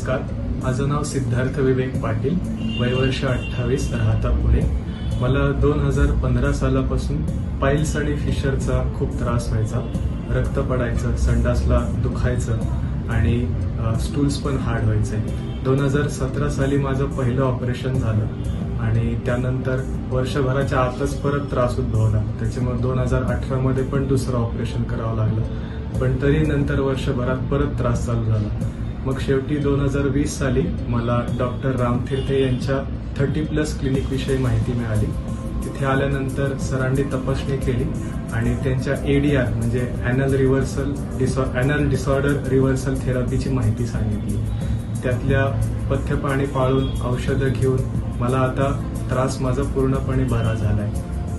नमस्कार. माझं नाव सिद्धार्थ विवेक पाटील, वयवर्ष 28, राहता पुणे. मला 2015 सालापासून पाईल्स आणि फिशरचा खूप त्रास व्हायचा. रक्त पडायचं, संडासला दुखायचं आणि स्टूल्स पण हार्ड व्हायचे. 2017 साली माझं पहिलं ऑपरेशन झालं आणि त्यानंतर वर्षभराच्या आतच परत त्रास उद्भवला. त्याच्यामुळे 2018 मध्ये पण दुसरं ऑपरेशन करावं लागलं, पण तरी नंतर वर्षभरात परत त्रास चालू झाला. मग शेवटी 2020 साली मला डॉक्टर रामतीर्थे यांच्या 30+ क्लिनिक विषयी माहिती मिळाली. तिथे आल्यानंतर सरांनी तपासणी केली आणि त्यांच्या ADR म्हणजे अॅनल डिसऑर्डर रिव्हर्सल थेरपीची माहिती सांगितली. त्यातल्या पथ्यपाणी पाळून औषधं घेऊन मला आता त्रास माझा पूर्णपणे बरा झालाय.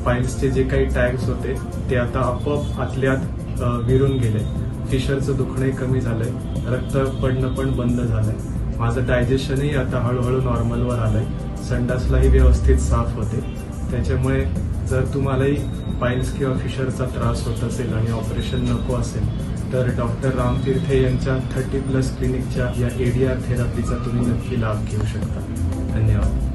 पाईल्सचे जे काही टॅग्स होते ते आता आपोआप आतल्यात विरून गेले. फिशरचं दुखणंही कमी झालंय, रक्त पडणं पण बंद झालंय. माझं डायजेशनही आता हळूहळू नॉर्मलवर आलंय. संडासलाही व्यवस्थित साफ होते. त्याच्यामुळे जर तुम्हालाही पाईल्स किंवा फिशरचा त्रास होत असेल आणि ऑपरेशन नको असेल तर डॉक्टर रामतीर्थे यांच्या 30+ क्लिनिकच्या या ADR थेरपीचा तुम्ही नक्की लाभ घेऊ शकता. धन्यवाद.